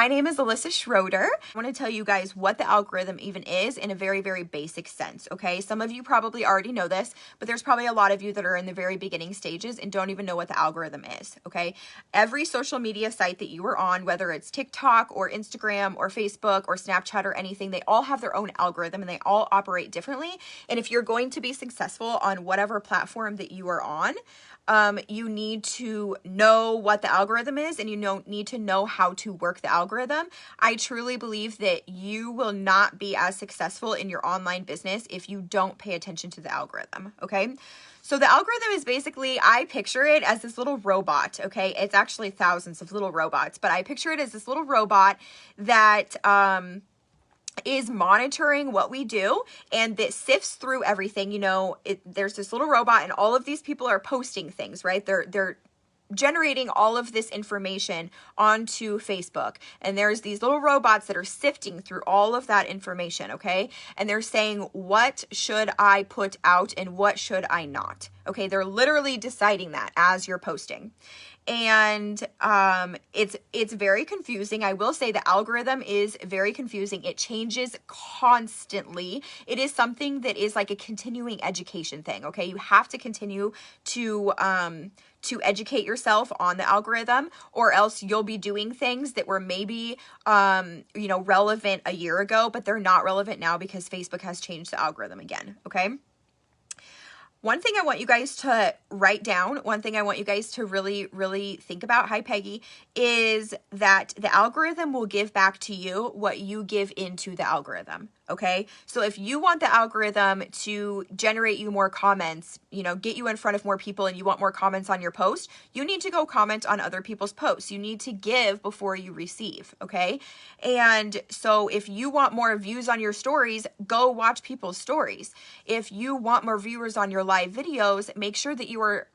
My name is Alyssa Schroeder. I want to tell you guys what the algorithm even is in a very, very basic sense, okay? Some of you probably already know this, but there's probably a lot of you that are in the very beginning stages and don't even know what the algorithm is, okay? Every social media site that you are on, whether it's TikTok or Instagram or Facebook or Snapchat or anything, they all have their own algorithm and they all operate differently. And if you're going to be successful on whatever platform that you are on, you need to know what the algorithm is, and you need to know how to work the algorithm. I truly believe that you will not be as successful in your online business if you don't pay attention to the algorithm, okay? So the algorithm is basically, I picture it as this little robot, okay? It's actually thousands of little robots, but I picture it as this little robot that, is monitoring what we do and that sifts through everything. You know, there's this little robot and all of these people are posting things, right? They're generating all of this information onto Facebook. And there's these little robots that are sifting through all of that information, okay? And they're saying, what should I put out and what should I not? Okay, they're literally deciding that as you're posting. And it's very confusing. I will say the algorithm is very confusing. It changes constantly. It is something that is like a continuing education thing, okay? You have to continue to educate yourself on the algorithm, or else you'll be doing things that were maybe, relevant a year ago, but they're not relevant now because Facebook has changed the algorithm again, okay? One thing I want you guys to write down, one thing I want you guys to really, really think about, hi Peggy, is that the algorithm will give back to you what you give into the algorithm, okay? So if you want the algorithm to generate you more comments, get you in front of more people and you want more comments on your post, you need to go comment on other people's posts. You need to give before you receive, okay? And so if you want more views on your stories, go watch people's stories. If you want more viewers on your live videos, make sure that you are,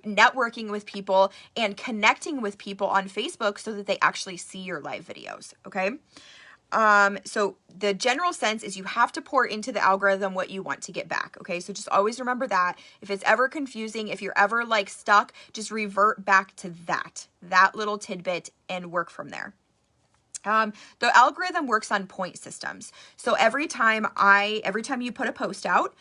networking with people and connecting with people on Facebook so that they actually see your live videos, okay? So the general sense is you have to pour into the algorithm what you want to get back, okay? So just always remember that. If it's ever confusing, if you're ever like stuck, just revert back to that little tidbit and work from there. The algorithm works on point systems. So every time you put a post out,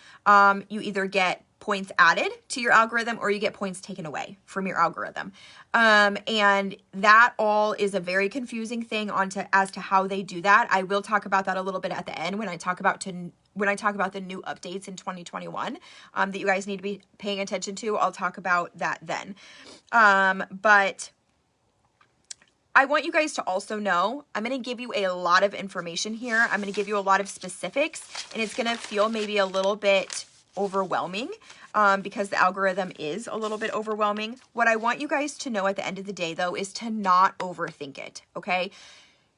you either get points added to your algorithm or you get points taken away from your algorithm. And that all is a very confusing thing as to how they do that. I will talk about that a little bit at the end when I talk about the new updates in 2021 that you guys need to be paying attention to. I'll talk about that then. But I want you guys to also know, I'm going to give you a lot of information here. I'm going to give you a lot of specifics, and it's going to feel maybe a little bit overwhelming because the algorithm is a little bit overwhelming. What I want you guys to know at the end of the day, though, is to not overthink it, okay?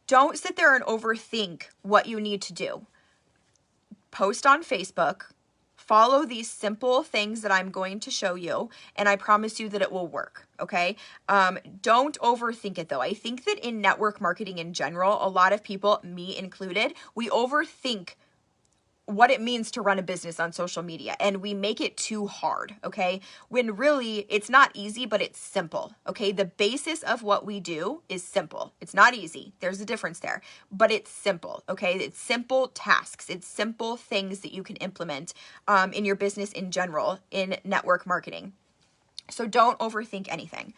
Don't sit there and overthink what you need to do. Post on Facebook. Follow these simple things that I'm going to show you, and I promise you that it will work, okay? Don't overthink it, though. I think that in network marketing in general, a lot of people, me included, we overthink what it means to run a business on social media, and we make it too hard, okay? When really, it's not easy, but it's simple, okay? The basis of what we do is simple. It's not easy. There's a difference there, but it's simple, okay? It's simple tasks. It's simple things that you can implement in your business in general in network marketing. So don't overthink anything.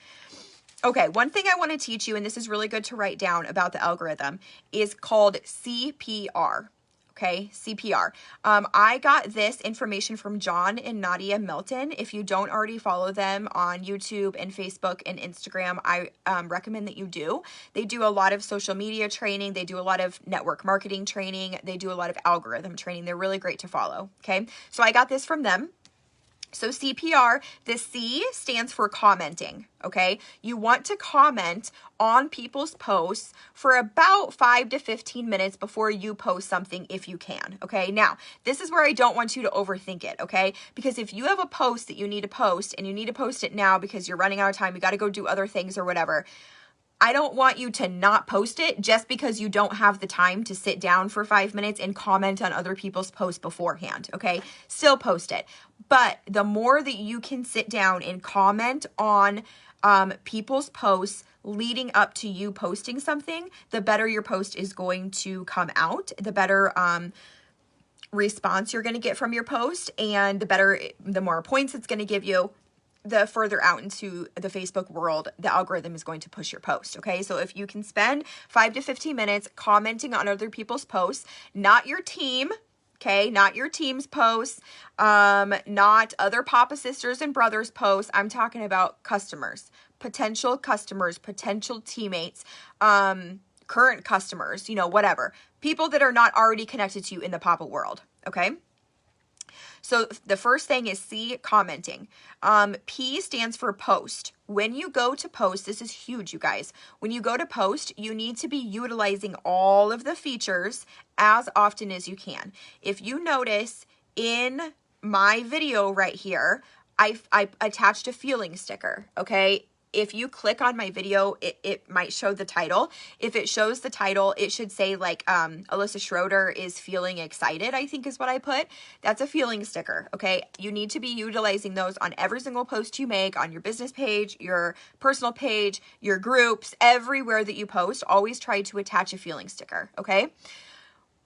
Okay, one thing I want to teach you, and this is really good to write down about the algorithm, is called CPR. Okay, CPR. I got this information from John and Nadia Melton. If you don't already follow them on YouTube and Facebook and Instagram, I recommend that you do. They do a lot of social media training. They do a lot of network marketing training. They do a lot of algorithm training. They're really great to follow. Okay, so I got this from them. So CPR, the C stands for commenting, okay? You want to comment on people's posts for about 5 to 15 minutes before you post something if you can, okay? Now, this is where I don't want you to overthink it, okay? Because if you have a post that you need to post and you need to post it now because you're running out of time, you got to go do other things or whatever, I don't want you to not post it just because you don't have the time to sit down for 5 minutes and comment on other people's posts beforehand, okay? Still post it. But the more that you can sit down and comment on people's posts leading up to you posting something, the better your post is going to come out, the better response you're going to get from your post, and the more points it's going to give you, the further out into the Facebook world the algorithm is going to push your post. Okay, so if you can spend 5 to 15 minutes commenting on other people's posts, not your team, okay, not your team's posts, not other Papa sisters and brothers posts, I'm talking about customers, potential teammates, current customers, whatever, people that are not already connected to you in the Papa world. Okay, so the first thing is C, commenting. P stands for post. When you go to post, this is huge, you guys. When you go to post, you need to be utilizing all of the features as often as you can. If you notice in my video right here, I attached a feeling sticker, okay? If you click on my video, it might show the title. If it shows the title, it should say like Alyssa Schroeder is feeling excited, I think is what I put. That's a feeling sticker, okay? You need to be utilizing those on every single post you make, on your business page, your personal page, your groups, everywhere that you post. Always try to attach a feeling sticker, okay?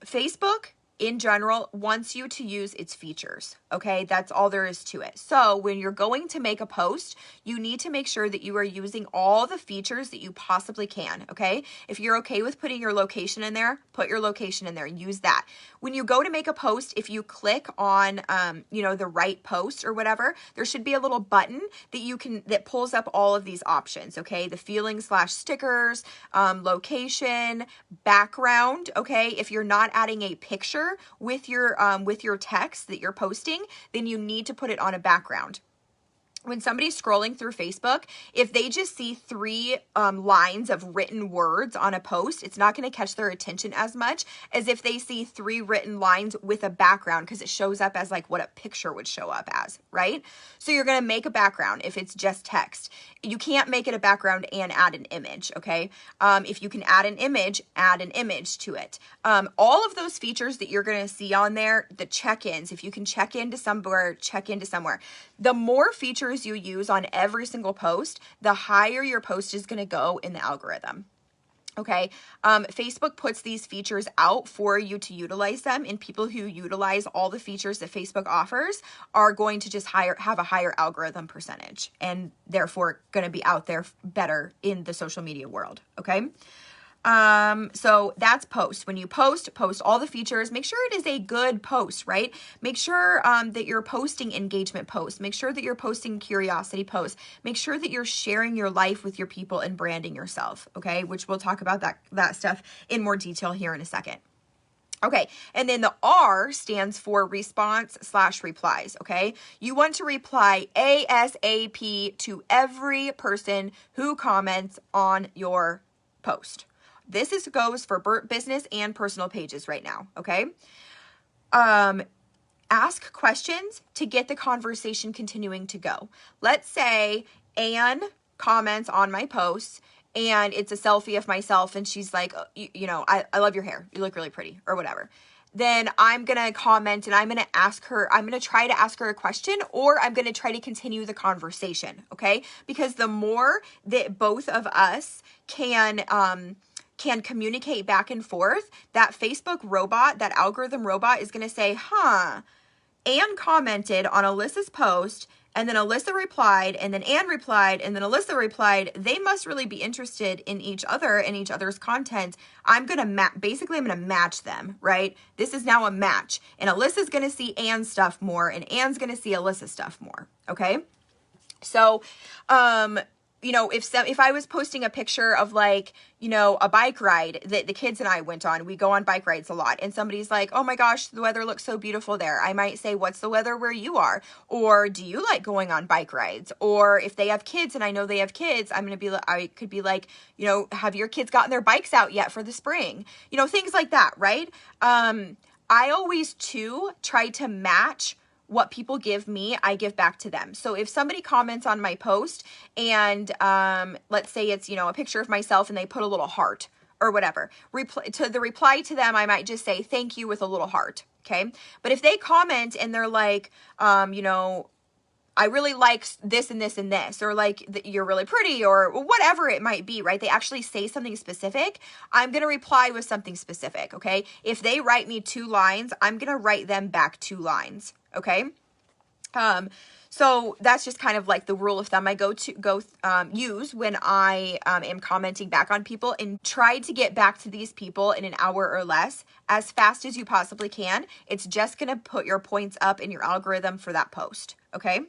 Facebook in general wants you to use its features, okay? That's all there is to it. So when you're going to make a post, you need to make sure that you are using all the features that you possibly can, okay? If you're okay with putting your location in there, put your location in there and use that. When you go to make a post, if you click on, the right post or whatever, there should be a little button that pulls up all of these options, okay? The feeling/stickers, location, background, okay? If you're not adding a picture with your text that you're posting, then you need to put it on a background. When somebody's scrolling through Facebook, if they just see 3 lines of written words on a post, it's not going to catch their attention as much as if they see 3 written lines with a background, because it shows up as like what a picture would show up as, right? So you're going to make a background if it's just text. You can't make it a background and add an image, okay? If you can add an image to it. All of those features that you're going to see on there, the check-ins, if you can check into somewhere, check into somewhere. The more features you use on every single post, the higher your post is going to go in the algorithm. Okay, Facebook puts these features out for you to utilize them, and people who utilize all the features that Facebook offers are going to just have a higher algorithm percentage, and therefore going to be out there better in the social media world. Okay. So that's post. When you post all the features, make sure it is a good post, right? Make sure, that you're posting engagement posts. Make sure that you're posting curiosity posts. Make sure that you're sharing your life with your people and branding yourself. Okay. Which we'll talk about that stuff in more detail here in a second. Okay, and then the R stands for response/replies, okay? You want to reply ASAP to every person who comments on your post. This goes for business and personal pages right now, okay? Ask questions to get the conversation continuing to go. Let's say Anne comments on my posts, and it's a selfie of myself, and she's like, I love your hair. You look really pretty, or whatever. Then I'm going to comment, and I'm going to try to ask her a question, or I'm going to try to continue the conversation, okay? Because the more that both of us can communicate back and forth, that Facebook robot, that algorithm robot is going to say, Anne commented on Alyssa's post, and then Alyssa replied, and then Anne replied, and then Alyssa replied. They must really be interested in each other and each other's content. I'm going to match them, right? This is now a match. And Alyssa's going to see Anne's stuff more, and Anne's going to see Alyssa's stuff more, okay? So, if I was posting a picture of a bike ride that the kids and I went on, we go on bike rides a lot, and somebody's like, oh my gosh, the weather looks so beautiful there. I might say, what's the weather where you are? Or do you like going on bike rides? Or if they have kids and I know they have kids, I could be like, have your kids gotten their bikes out yet for the spring? Things like that, right? I always too try to match what people give me, I give back to them. So if somebody comments on my post and let's say it's, a picture of myself and they put a little heart or whatever, reply to them, I might just say thank you with a little heart. Okay. But if they comment and they're like, I really like this and this and this, or like you're really pretty, or whatever it might be, right? They actually say something specific. I'm going to reply with something specific, okay? If they write me 2 lines, I'm going to write them back 2 lines, okay? So that's just kind of like the rule of thumb I use when I am commenting back on people, and try to get back to these people in an hour or less as fast as you possibly can. It's just going to put your points up in your algorithm for that post, okay?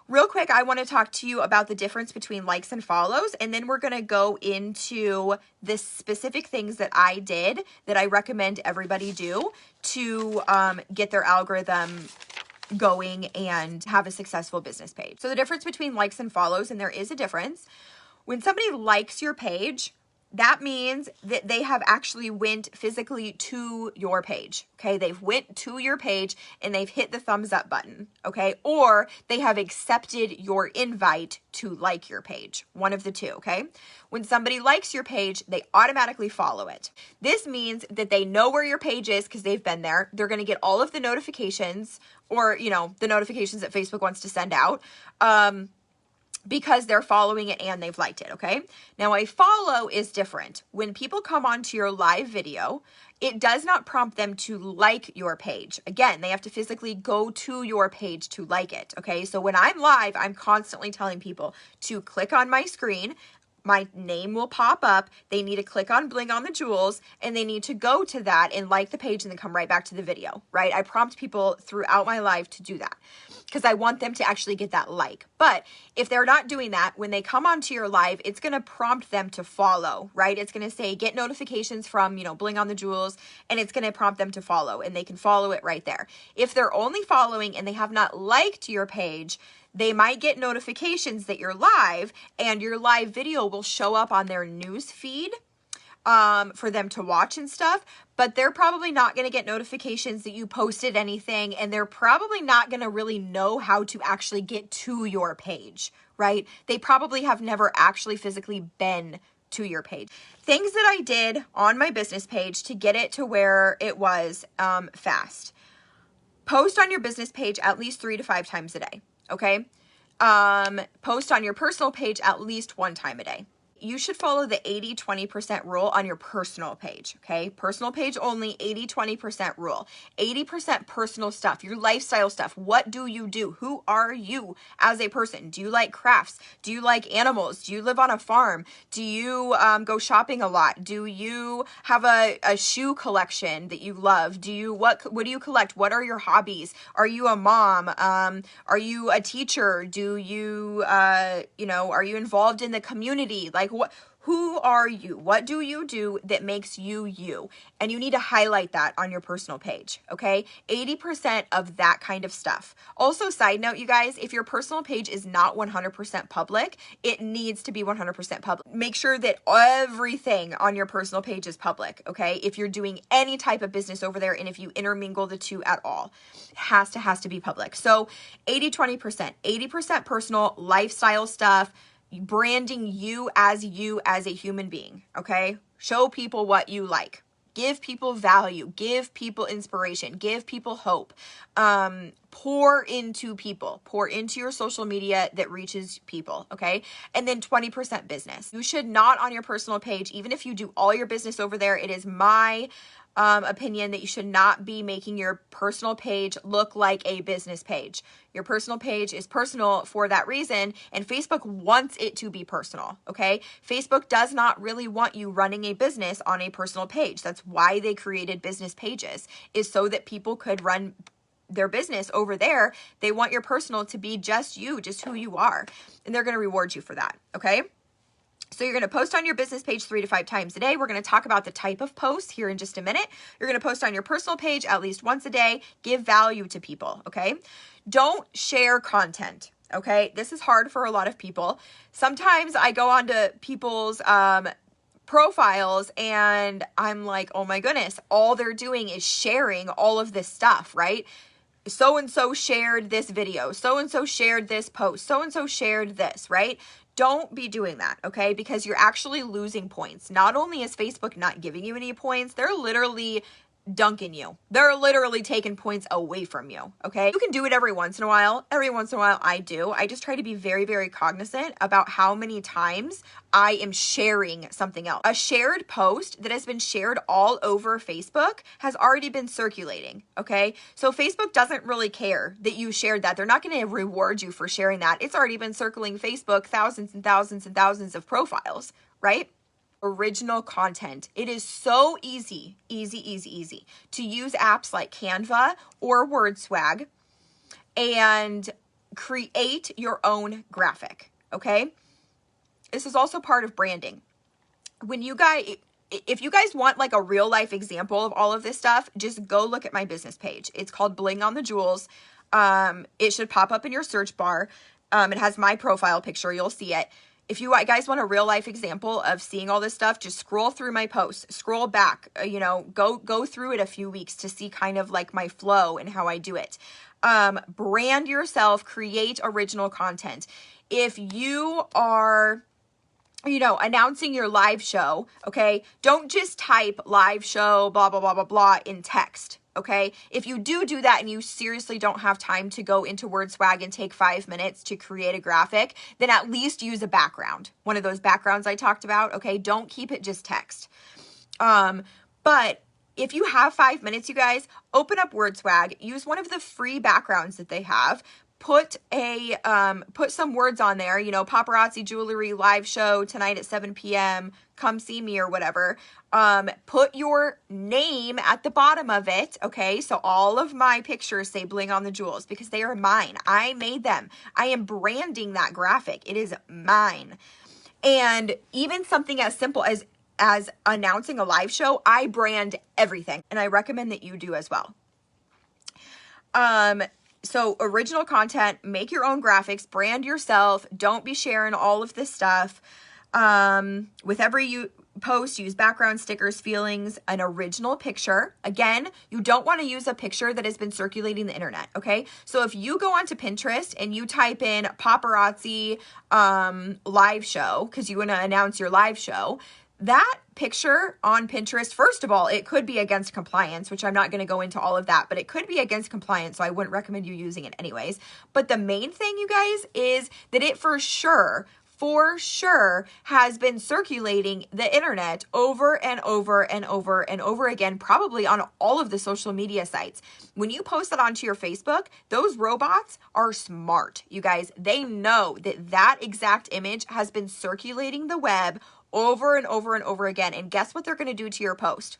Real quick, I want to talk to you about the difference between likes and follows, and then we're going to go into the specific things that I did that I recommend everybody do to get their algorithm going and have a successful business page. So the difference between likes and follows, and there is a difference. When somebody likes your page, that means that they have actually went physically to your page, okay? They've went to your page and they've hit the thumbs up button, okay? Or they have accepted your invite to like your page, one of the two, okay? When somebody likes your page, they automatically follow it. This means that they know where your page is because they've been there. They're going to get all of the notifications, or, you know, the notifications that Facebook wants to send out, because they're following it and they've liked it, okay? Now, a follow is different. When people come onto your live video, it does not prompt them to like your page. Again, they have to physically go to your page to like it, okay? So when I'm live, I'm constantly telling people to click on my screen. My name will pop up. They need to click on Bling on the Jewels, and they need to go to that and like the page and then come right back to the video, right? I prompt people throughout my live to do that because I want them to actually get that like. But if they're not doing that, when they come onto your live, it's going to prompt them to follow, right? It's going to say, get notifications from, you know, Bling on the Jewels, and it's going to prompt them to follow, and they can follow it right there. If they're only following and they have not liked your page, they might get notifications that you're live, and your live video will show up on their news feed for them to watch and stuff, but they're probably not going to get notifications that you posted anything, and they're probably not going to really know how to actually get to your page, right? They probably have never actually physically been to your page. Things that I did on my business page to get it to where it was fast. Post on your business page at least 3 to 5 times a day. Okay. Post on your personal page at least 1 time a day. You should follow the 80-20% rule on your personal page, okay? Personal page only, 80-20% rule. 80% personal stuff, your lifestyle stuff. What do you do? Who are you as a person? Do you like crafts? Do you like animals? Do you live on a farm? Do you go shopping a lot? Do you have a shoe collection that you love? What do you collect? What are your hobbies? Are you a mom? Are you a teacher? Do you, are you involved in the community? Like, who are you? What do you do that makes you you? And you need to highlight that on your personal page, okay? 80% of that kind of stuff. Also, side note, you guys, if your personal page is not 100% public, it needs to be 100% public. Make sure that everything on your personal page is public, okay? If you're doing any type of business over there, and if you intermingle the two at all, it has to be public. So 80-20%, 80% personal lifestyle stuff, branding you as a human being, okay? Show people what you like. Give people value. Give people inspiration. Give people hope. Pour into people. Pour into your social media that reaches people, okay? And then 20% business. You should not, on your personal page, even if you do all your business over there, it is my opinion that you should not be making your personal page look like a business page. Your personal page is personal for that reason, and Facebook wants it to be personal, okay? Facebook does not really want you running a business on a personal page. That's why they created business pages, is so that people could run their business over there. They want your personal to be just you, just who you are, and they're going to reward you for that, okay? So you're going to post on your business page 3 to 5 times a day. We're going to talk about the type of posts here in just a minute. You're going to post on your personal page at least once a day. Give value to people, okay? Don't share content, okay? This is hard for a lot of people. Sometimes I go onto people's profiles and I'm like, oh my goodness, all they're doing is sharing all of this stuff, right? So-and-so shared this video. So-and-so shared this post. So-and-so shared this, right? Don't be doing that, okay? Because you're actually losing points. Not only is Facebook not giving you any points, they're literally dunking you. They're literally taking points away from you, okay? You can do it every once in a while. Every once in a while I do. I just try to be very, very cognizant about how many times I am sharing something else. A shared post that has been shared all over Facebook has already been circulating, okay? So Facebook doesn't really care that you shared that. They're not going to reward you for sharing that. It's already been circling Facebook, thousands and thousands and thousands of profiles, right? Original content. It is so easy to use apps like Canva or WordSwag and create your own graphic, okay? This is also part of branding. If you guys want like a real life example of all of this stuff, just go look at my business page. It's called Bling on the Jewels. It should pop up in your search bar. It has my profile picture. You'll see it. If you guys want a real life example of seeing all this stuff, just scroll through my posts, scroll back, go through it a few weeks to see kind of like my flow and how I do it. Brand yourself, create original content. If you are, announcing your live show, okay, don't just type live show, blah, blah, blah, blah, blah in text. Okay, if you do that and you seriously don't have time to go into WordSwag and take 5 minutes to create a graphic, then at least use a background. One of those backgrounds I talked about, okay? Don't keep it just text. But if you have 5 minutes, you guys, open up WordSwag, use one of the free backgrounds that they have, put some words on there, paparazzi jewelry live show tonight at 7 p.m. Come see me or whatever. Put your name at the bottom of it. Okay. So all of my pictures say Bling on the Jewels because they are mine. I made them. I am branding that graphic. It is mine. And even something as simple as announcing a live show, I brand everything. And I recommend that you do as well. So original content, make your own graphics, brand yourself. Don't be sharing all of this stuff. With every post, use background stickers, feelings, an original picture. Again, you don't want to use a picture that has been circulating the internet, okay? So if you go onto Pinterest and you type in paparazzi live show, because you want to announce your live show, that picture on Pinterest, first of all, it could be against compliance, which I'm not going to go into all of that, but it could be against compliance, so I wouldn't recommend you using it anyways. But the main thing, you guys, is that it for sure has been circulating the internet over and over and over and over again, probably on all of the social media sites. When you post that onto your Facebook, those robots are smart, you guys. They know that exact image has been circulating the web over and over and over again. And guess what they're going to do to your post?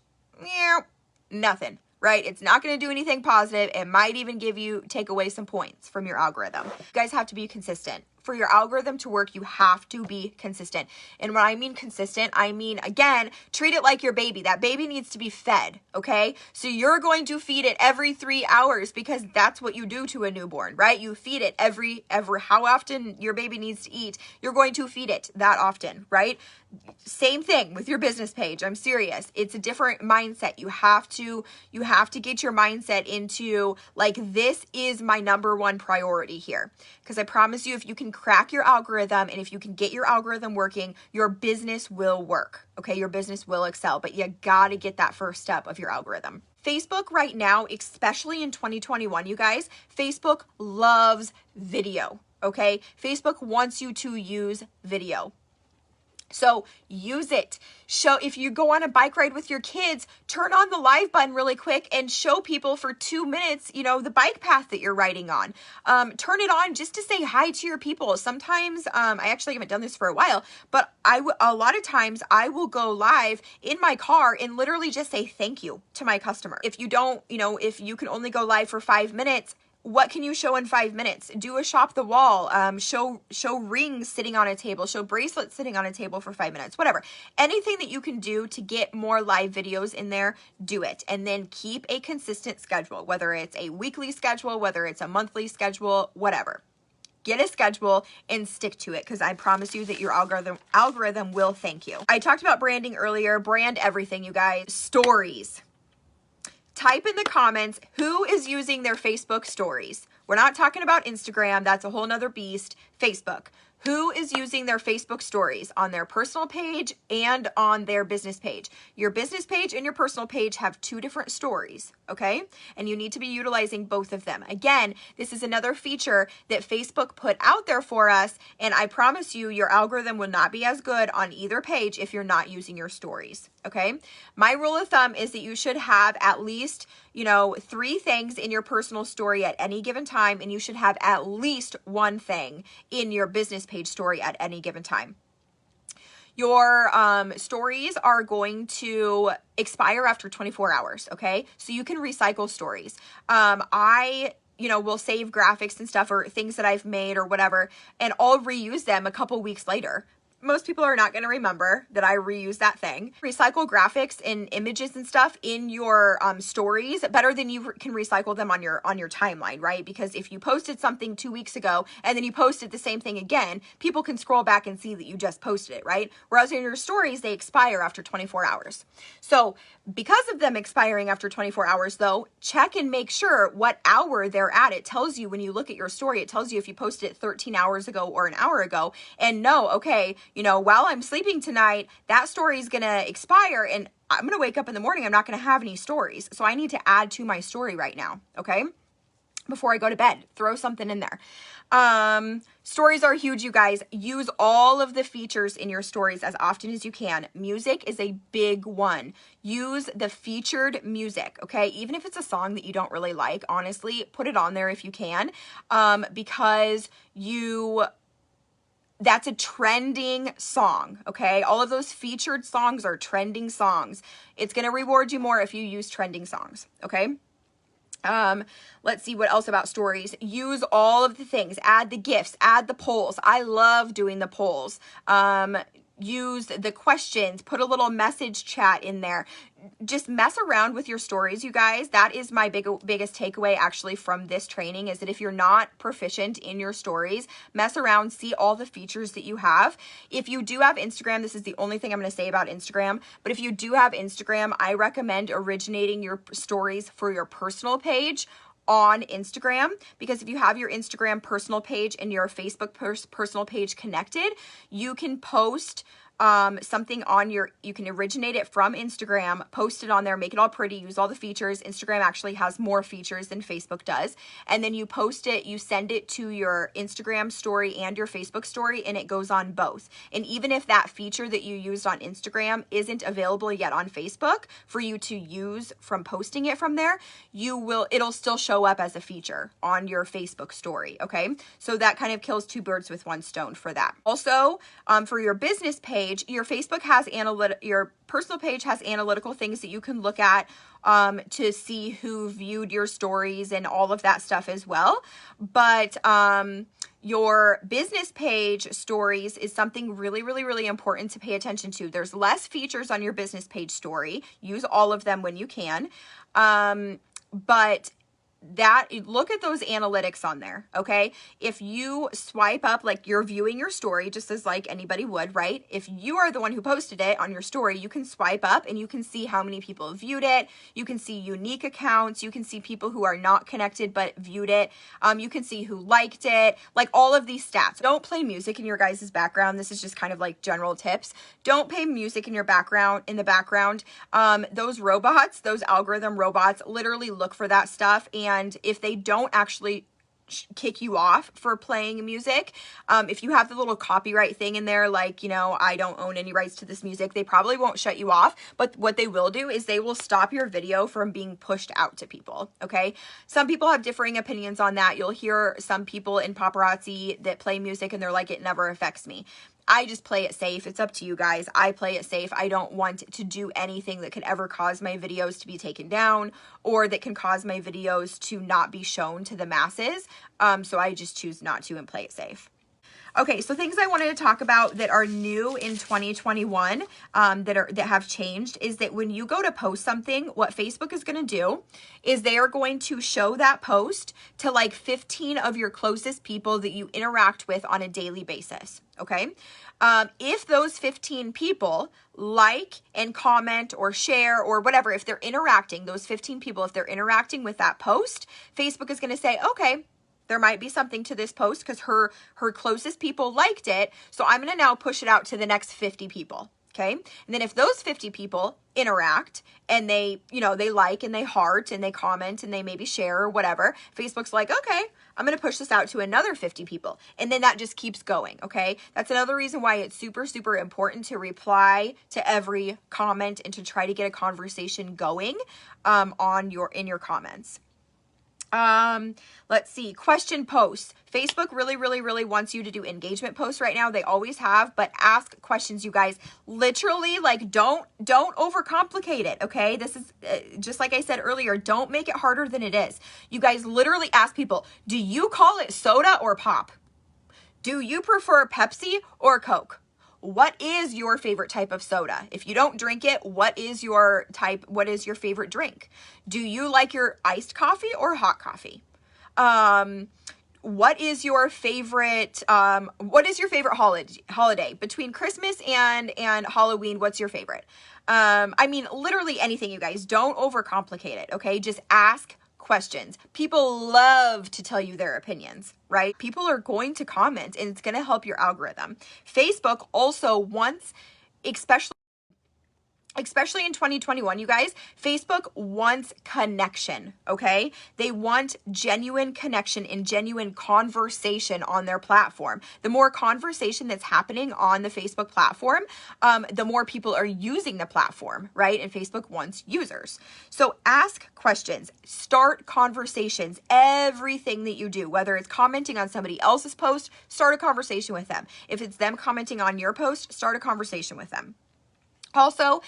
Nothing, right? It's not going to do anything positive. It might even take away some points from your algorithm. You guys have to be consistent. For your algorithm to work, you have to be consistent. And when I mean consistent, I mean, again, treat it like your baby. That baby needs to be fed, okay? So you're going to feed it every 3 hours because that's what you do to a newborn, right? You feed it every how often your baby needs to eat. You're going to feed it that often, right? Same thing with your business page. I'm serious. It's a different mindset. You have to get your mindset into like, this is my number one priority here. Because I promise you, if you can crack your algorithm and if you can get your algorithm working, your business will work. Okay. Your business will excel, but you got to get that first step of your algorithm. Facebook right now, especially in 2021, you guys, Facebook loves video. Okay. Facebook wants you to use video. So use it. If you go on a bike ride with your kids, turn on the live button really quick and show people for 2 minutes, the bike path that you're riding on. Turn it on just to say hi to your people. Sometimes, I actually haven't done this for a while, but a lot of times I will go live in my car and literally just say thank you to my customer. If you don't, if you can only go live for 5 minutes, what can you show in 5 minutes? Do a shop the wall, show rings sitting on a table, show bracelets sitting on a table for 5 minutes, whatever. Anything that you can do to get more live videos in there, do it. And then keep a consistent schedule, whether it's a weekly schedule, whether it's a monthly schedule, whatever. Get a schedule and stick to it because I promise you that your algorithm will thank you. I talked about branding earlier. Brand everything, you guys. Stories. Type in the comments who is using their Facebook stories. We're not talking about Instagram. That's a whole nother beast. Facebook. Who is using their Facebook stories on their personal page and on their business page? Your business page and your personal page have two different stories, okay? And you need to be utilizing both of them. Again, this is another feature that Facebook put out there for us, and I promise you, your algorithm will not be as good on either page if you're not using your stories, okay? My rule of thumb is that you should have at least, 3 things in your personal story at any given time, and you should have at least 1 thing in your business page story at any given time. Your stories are going to expire after 24 hours, okay? So you can recycle stories. I will save graphics and stuff or things that I've made or whatever, and I'll reuse them a couple weeks later. Most people are not going to remember that I reuse that thing. Recycle graphics and images and stuff in your stories better than you can recycle them on your timeline, right? Because if you posted something 2 weeks ago and then you posted the same thing again, people can scroll back and see that you just posted it, right? Whereas in your stories, they expire after 24 hours. So because of them expiring after 24 hours though, check and make sure what hour they're at. It tells you when you look at your story, it tells you if you posted it 13 hours ago or an hour ago, and okay, while I'm sleeping tonight, that story is going to expire and I'm going to wake up in the morning. I'm not going to have any stories. So I need to add to my story right now. Okay. Before I go to bed, throw something in there. Stories are huge, you guys. Use all of the features in your stories as often as you can. Music is a big one. Use the featured music, okay? Even if it's a song that you don't really like, honestly, put it on there if you can, because that's a trending song, okay? All of those featured songs are trending songs. It's going to reward you more if you use trending songs, okay? Let's see what else about stories. Use all of the things. Add the GIFs, add the polls. I love doing the polls. Use the questions, put a little message chat in there. Just mess around with your stories, you guys. That is my biggest takeaway actually from this training, is that if you're not proficient in your stories, mess around, see all the features that you have. If you do have Instagram, this is the only thing I'm going to say about Instagram, but if you do have Instagram, I recommend originating your stories for your personal page on Instagram, because if you have your Instagram personal page and your Facebook personal page connected, you can post something on you can originate it from Instagram, post it on there, make it all pretty, use all the features. Instagram actually has more features than Facebook does. And then you post it, you send it to your Instagram story and your Facebook story, and it goes on both. And even if that feature that you used on Instagram isn't available yet on Facebook for you to use from posting it from there, it'll still show up as a feature on your Facebook story, okay? So that kind of kills 2 birds with 1 stone for that. Also, for your business page, your Facebook has your personal page has analytical things that you can look at to see who viewed your stories and all of that stuff as well. But your business page stories is something really, really, really important to pay attention to. There's less features on your business page story. Use all of them when you can. But look at those analytics on there, okay? If you swipe up, like you're viewing your story just as like anybody would, right? If you are the one who posted it on your story, you can swipe up and you can see how many people viewed it. You can see unique accounts. You can see people who are not connected but viewed it. You can see who liked it, like all of these stats. Don't play music in your guys' background. This is just kind of like general tips. Don't play music in the background. Those robots, those algorithm robots literally look for that stuff, and if they don't actually kick you off for playing music, if you have the little copyright thing in there, like, I don't own any rights to this music, they probably won't shut you off. But what they will do is they will stop your video from being pushed out to people, okay? Some people have differing opinions on that. You'll hear some people in paparazzi that play music and they're like, it never affects me. I just play it safe. It's up to you guys. I play it safe. I don't want to do anything that could ever cause my videos to be taken down or that can cause my videos to not be shown to the masses. So I just choose not to and play it safe. Okay, so things I wanted to talk about that are new in 2021 that have changed is that when you go to post something, what Facebook is going to do is they are going to show that post to like 15 of your closest people that you interact with on a daily basis, okay? If those 15 people like and comment or share or whatever, if they're interacting, those 15 people, if they're interacting with that post, Facebook is going to say, okay, there might be something to this post because her closest people liked it. So I'm going to now push it out to the next 50 people. Okay. And then if those 50 people interact and they, you know, they like and they heart and they comment and they maybe share or whatever, Facebook's like, okay, I'm going to push this out to another 50 people. And then that just keeps going. Okay. That's another reason why it's super, super important to reply to every comment and to try to get a conversation going in your comments. Let's see, question posts. Facebook really, really, really wants you to do engagement posts right now. They always have, but ask questions, you guys. Literally, like, don't overcomplicate it, okay? This is, just like I said earlier, don't make it harder than it is. You guys literally ask people, do you call it soda or pop? Do you prefer Pepsi or Coke? What is your favorite type of soda? If you don't drink it, what is your favorite drink? Do you like your iced coffee or hot coffee? What is your favorite holiday? Between Christmas and Halloween, what's your favorite? I mean, literally anything, you guys. Don't overcomplicate it, okay? Just ask questions. People love to tell you their opinions, right? People are going to comment and it's going to help your algorithm. Facebook also wants, especially in 2021, you guys, Facebook wants connection, okay? They want genuine connection and genuine conversation on their platform. The more conversation that's happening on the Facebook platform, the more people are using the platform, right? And Facebook wants users. So ask questions, start conversations, everything that you do, whether it's commenting on somebody else's post, start a conversation with them. If it's them commenting on your post, start a conversation with them. Also,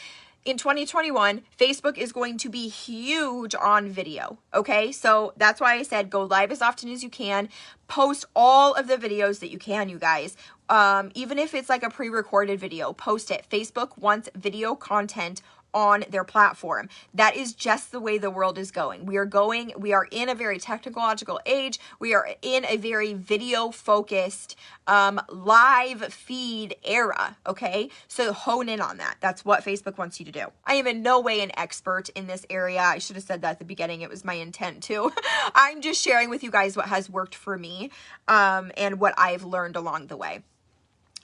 in 2021, Facebook is going to be huge on video, okay? So that's why I said go live as often as you can. Post all of the videos that you can, you guys. Even if it's like a pre-recorded video, post it. Facebook wants video content on their platform. That is just the way the world is going. We are in a very technological age. We are in a very video focused, live feed era. Okay. So hone in on that. That's what Facebook wants you to do. I am in no way an expert in this area. I should have said that at the beginning. It was my intent to. I'm just sharing with you guys what has worked for me, and what I've learned along the way.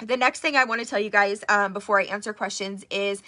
The next thing I want to tell you guys, before I answer questions is,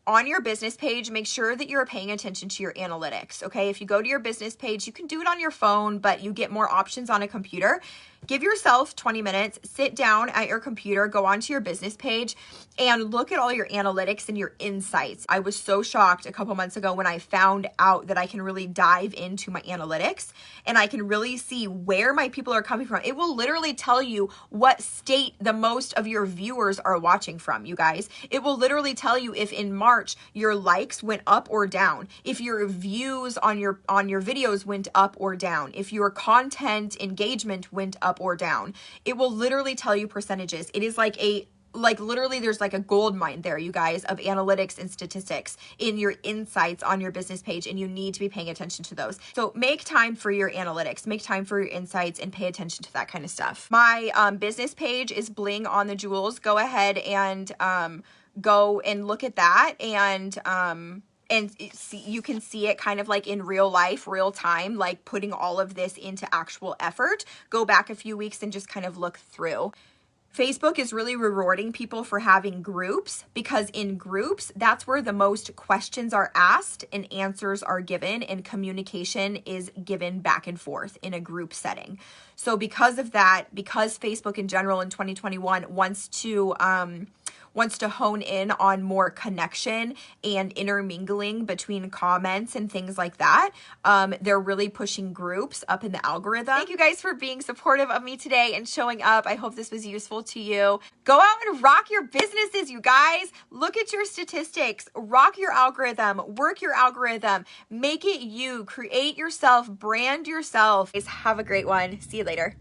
on your business page, make sure that you're paying attention to your analytics, okay? If you go to your business page, you can do it on your phone, but you get more options on a computer. Give yourself 20 minutes, sit down at your computer, go onto your business page, and look at all your analytics and your insights. I was so shocked a couple months ago when I found out that I can really dive into my analytics and I can really see where my people are coming from. It will literally tell you what state the most of your viewers are watching from, you guys. It will literally tell you if in March your likes went up or down, if your views on your videos went up or down, if your content engagement went up or down. It will literally tell you percentages. It is like literally there's like a gold mine there, you guys, of analytics and statistics in your insights on your business page, and you need to be paying attention to those. So make time for your analytics, make time for your insights, and pay attention to that kind of stuff. My business page is Bling on the Jewels. Go ahead and go and look at that, and you can see it kind of like in real life, real time, like putting all of this into actual effort. Go back a few weeks and just kind of look through. Facebook is really rewarding people for having groups, because in groups, that's where the most questions are asked and answers are given, and communication is given back and forth in a group setting. So because of that, because Facebook in general in 2021 wants to hone in on more connection and intermingling between comments and things like that, they're really pushing groups up in the algorithm. Thank you guys for being supportive of me today and showing up. I hope this was useful to you. Go out and rock your businesses, you guys. Look at your statistics, rock your algorithm, work your algorithm, make it you, create yourself, brand yourself. Guys, have a great one. See you later.